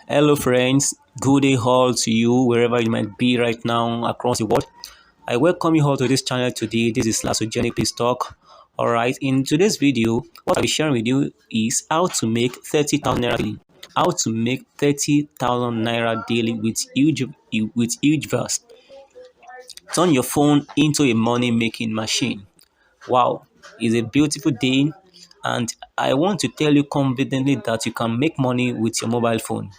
Hello, friends. Good day, all to you, wherever you might be right now across the world. I welcome you all to this channel today. This is Lasogenic BIZZTALK. All right, in today's video, what I'll be sharing with you is how to make 30,000 naira daily. How to make 30,000 naira daily with Hugevers. Turn your phone into a money making machine. Wow, it's a beautiful day, and I want to tell you confidently that you can make money with your mobile phone.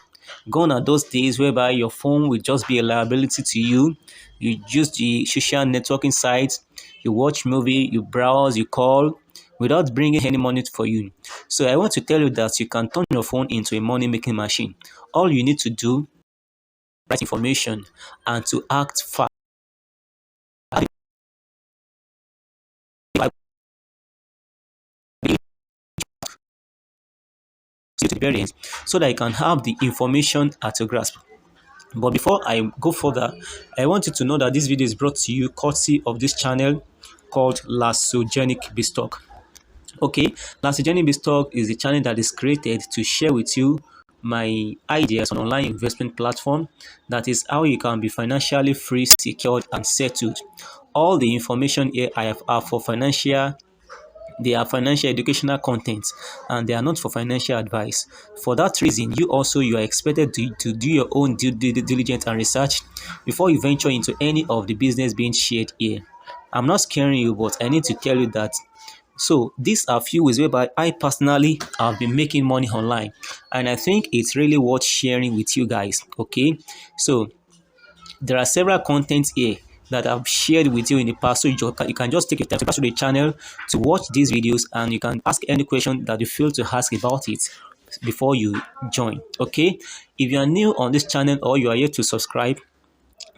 Gone are those days whereby your phone will just be a liability to you. You use the social networking sites, you watch movie, you browse, you call without bringing any money for you. So I want to tell you that you can turn your phone into a money making machine. All you need to do is write information and to act fast. To the variants so that you can have the information at your grasp. But before I go further, I want you to know that this video is brought to you courtesy of this channel called Lasogenic BIZZTALK. Okay, Lasogenic BIZZTALK is a channel that is created to share with you my ideas on online investment platform. That is how you can be financially free, secured, and settled. All the information here I have are for financial. They are financial educational content and they are not for financial advice. For that reason, you are expected to do your own due diligence and research before you venture into any of the business being shared here. I'm not scaring you, but I need to tell you that. So these are few ways whereby I personally have been making money online, and I think it's really worth sharing with you guys. Okay, so there are several contents here that I've shared with you in the past, so you can just take your time to pass through the channel to watch these videos, and you can ask any question that you feel to ask about it before you join. Okay, if you are new on this channel or you are yet to subscribe,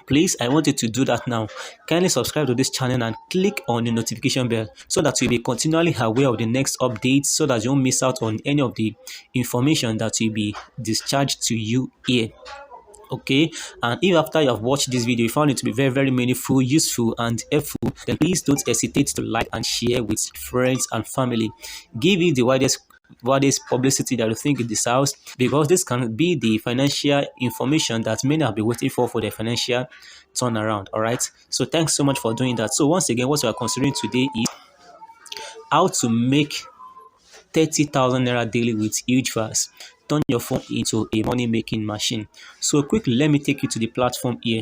please, I want you to do that now. Kindly subscribe to this channel and click on the notification bell so that you'll be continually aware of the next updates, so that you won't miss out on any of the information that will be discharged to you here. Okay, and if after you have watched this video you found it to be very meaningful, useful, and helpful, then please don't hesitate to like and share with friends and family. Give it the widest publicity that you think it deserves, because this can be the financial information that many have been waiting for their financial turnaround. All right, so thanks so much for doing that. So once again, what we are considering today is how to make 30,000 naira daily with Hugevers. Turn your phone into a money making machine. So quickly, let me take you to the platform here.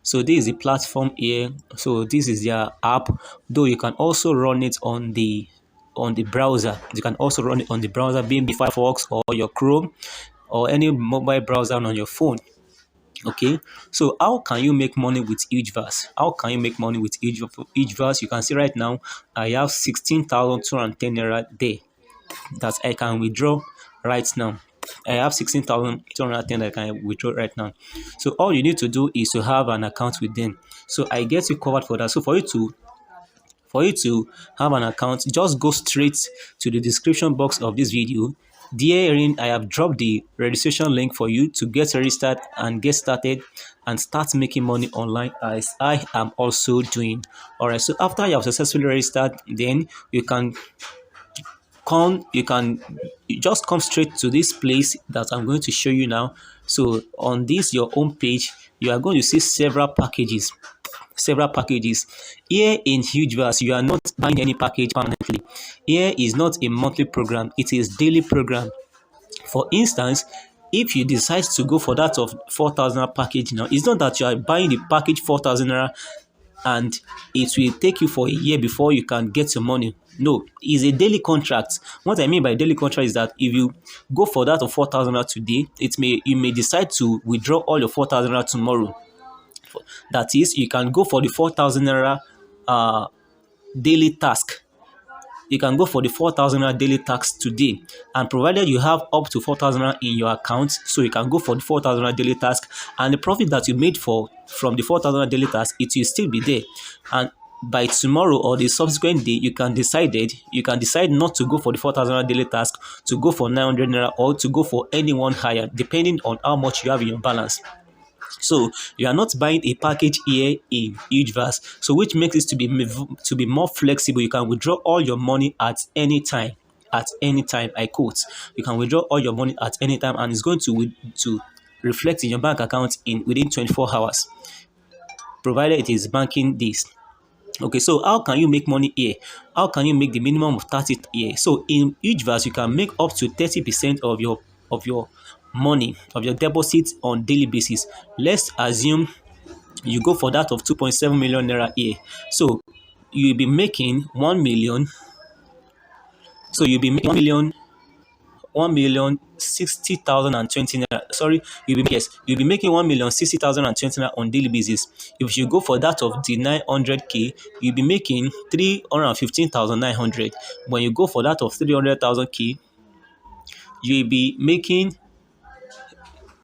So this is the platform here. So this is their app, though you can also run it on the browser. You can also run it on the browser, being Firefox or your Chrome or any mobile browser on your phone. Okay, so how can you make money with Hugevers? How can you make money with Hugevers? You can see right now I have 16,210 naira there that I can withdraw right now. I have 16,210 that I can withdraw right now. So all you need to do is to have an account with them. So I get you covered for that. So for you to have an account, just go straight to the description box of this video. Therein, I have dropped the registration link for you to get registered and get started and start making money online, as I am also doing. All right, so after you have successfully registered, then you just come straight to this place that I'm going to show you now. So on this your home page, you are going to see several packages here in Hugevers. You are not buying any package permanently. Here is not a monthly program, it is daily program. For instance, if you decide to go for that of 4,000 package now, it's not that you are buying the package 4,000 naira and it will take you for a year before you can get your money. No, it's a daily contract. What I mean by daily contract is that if you go for that of 4,000 naira today, you may decide to withdraw all your 4,000 naira tomorrow. That is, you can go for the 4,000 naira daily task. You can go for the 4,000 naira daily tax today, and provided you have up to 4,000 naira in your account, so you can go for the 4,000 naira daily task, and the profit that you made from the 4,000 naira daily task, it will still be there. And by tomorrow or the subsequent day, you can decide not to go for the 4,000 naira daily task, to go for 900 naira or to go for anyone higher, depending on how much you have in your balance. So you are not buying a package here in Hugevers, so which makes it to be more flexible. You can withdraw all your money at any time. at any time. I quote, you can withdraw all your money at any time, and it's going to reflect in your bank account in within 24 hours, provided it is banking days. Okay, so how can you make money here? How can you make the minimum of 30 here? So in Hugevers, you can make up to 30% of your money, of your deposit on daily basis. Let's assume you go for that of 2.7 million naira here. So you'll be making 1 million. So you'll be making 1,060,020 naira. Sorry, you'll be making 1,060,020 naira on daily basis. If you go for that of the 900k, you'll be making 315,900. When you go for that of 300,000k, you'll be making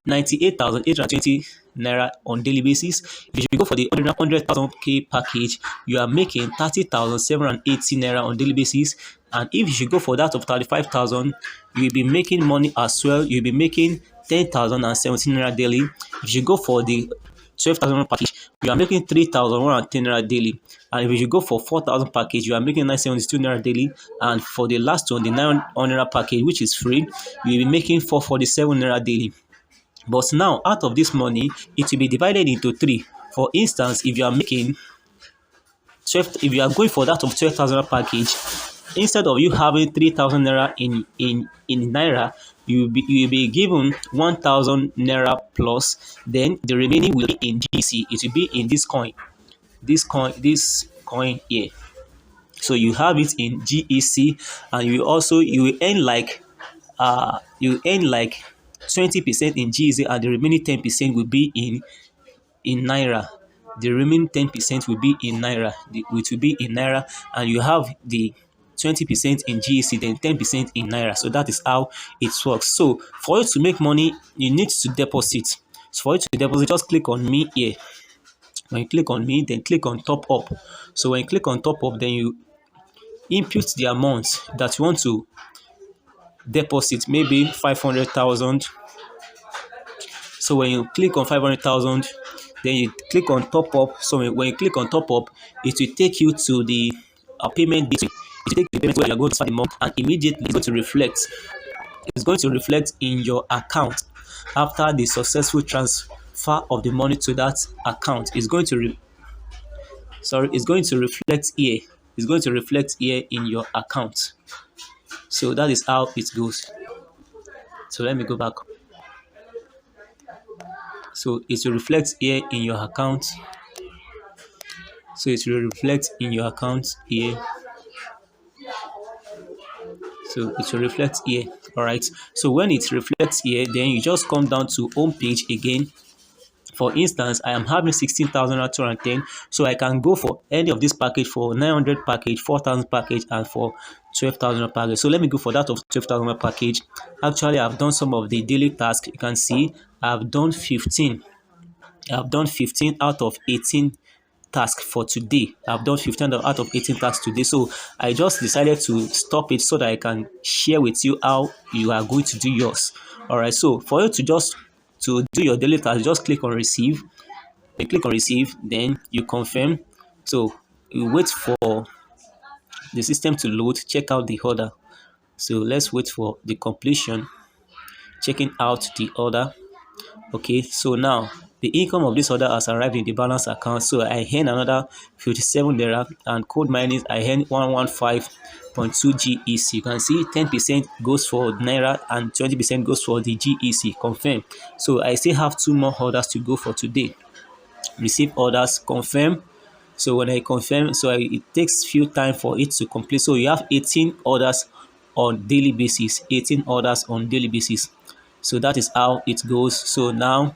98,820 naira on daily basis. If you go for the 100,000k package, you are making 30,780 naira on daily basis. And if you should go for that of 35,000, you'll be making money as well. You'll be making 10,017 naira daily. If you go for the 12,000 package, you are making 3,110 naira daily. And if you go for 4,000 package, you are making 972 naira daily. And for the last one, the 900 package, which is free, you'll be making 447 naira daily. But now, out of this money, it will be divided into three. For instance, if you are making 12, if you are going for that of 12,000 package, instead of you having 3,000 naira in naira, you will be given 1,000 naira plus. Then the remaining will be in GC. It will be in this coin, this coin here. So you have it in GEC, and you will earn like 20% in GEC, and the remaining 10% will be in naira. The remaining 10% will be in naira. It will be in naira, and you have the 20% in GEC, then 10% in naira. So that is how it works. So for you to make money, you need to deposit. So for you to deposit, just click on me here. When you click on me, then click on top up. So when you click on top up, then you input the amount that you want to deposit, maybe 500,000. So when you click on 500,000, then you click on top up. So when you click on top up, it will take you to the payment gateway. It will take the payment where you are going to start the month, and immediately it's going to reflect. It's going to reflect in your account after the successful transfer of the money to that account. It's going to it's going to reflect here. It's going to reflect here in your account. So that is how it goes. So let me go back. So it will reflect here in your account. So it will reflect in your account here. So it will reflect here. All right. So when it reflects here, then you just come down to home page again. For instance, I am having 16,210, so I can go for any of this package, for 900 package, 4,000 package, and for 12,000 package. So let me go for that of 12,000 package. Actually, I've done some of the daily tasks. You can see I've done 15. I've done 15 out of 18 tasks for today. I've done 15 out of 18 tasks today. So I just decided to stop it so that I can share with you how you are going to do yours. All right. So for you to do your daily task, just click on receive. When you click on receive, then you confirm. So you wait for the system to load, check out the order. So let's wait for the completion, checking out the order. Okay, so now the income of this order has arrived in the balance account. So I earn another 57 naira, and code minus I earn 115.2 GEC. You can see 10% goes for naira and 20% goes for the GEC. Confirm. So I still have 2 more orders to go for today. Receive orders, confirm. So when I confirm, it takes few time for it to complete. So you have 18 orders on daily basis. 18 orders on daily basis. So that is how it goes. So now,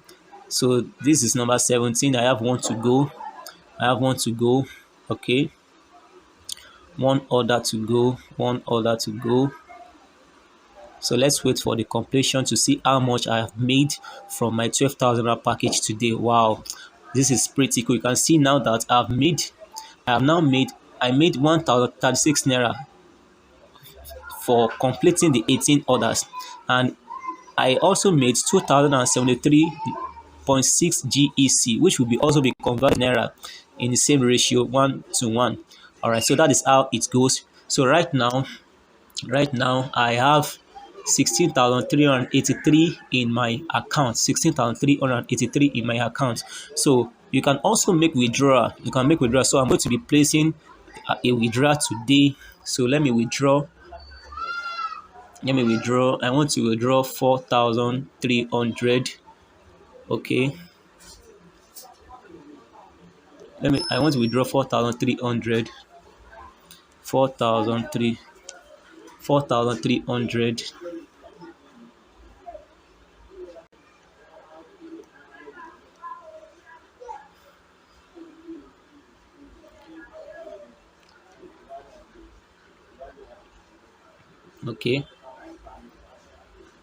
so this is number 17. I have one to go. Okay, one order to go. So let's wait for the completion to see how much I have made from my 12,000 package today. Wow, this is pretty cool. You can see now that I made 1,036 naira for completing the 18 orders, and I also made 2,073.6 GEC, which will also be converted naira in the same ratio, 1 to 1. All right, so that is how it goes. So right now, Right now I have 16,383 in my account. 16,383 in my account. So you can also make withdrawal. You can make withdrawal. So I'm going to be placing a withdrawal today. So let me withdraw. Let me withdraw. I want to withdraw 4,300. Okay. I want to withdraw 4,300. 4,300. Okay.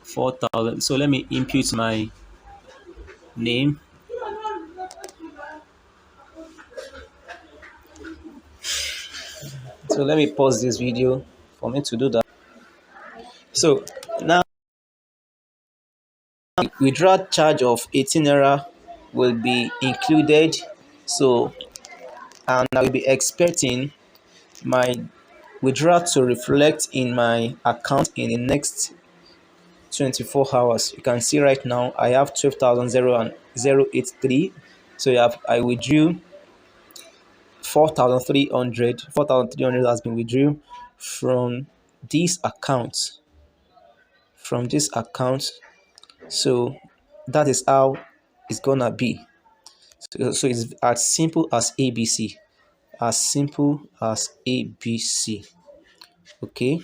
4,000. So let me input my name. So let me pause this video for me to do that. So now withdrawal charge of 18 naira will be included. So and I will be expecting my withdrawal to reflect in my account in the next 24 hours. You can see right now I have 12,083. So I withdrew 4,300. 4,300 has been withdrawn from this account. From this account. So that is how it's gonna be. So it's as simple as ABC. As simple as ABC. Okay.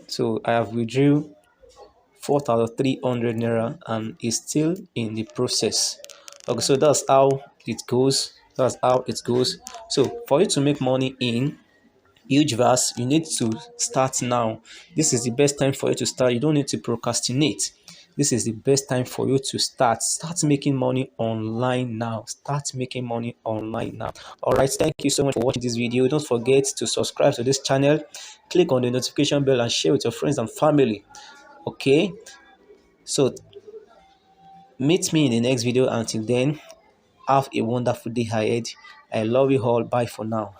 So I have withdrew 4,300 naira and is still in the process. Okay, so that's how it goes. That's how it goes. So for you to make money in HUGEVERS, you need to start now. This is the best time for you to start. You don't need to procrastinate. This is the best time for you to start. Start making money online now. Start making money online now. All right. Thank you so much for watching this video. Don't forget to subscribe to this channel. Click on the notification bell and share with your friends and family. Okay. So meet me in the next video. Until then, have a wonderful day ahead. I love you all. Bye for now.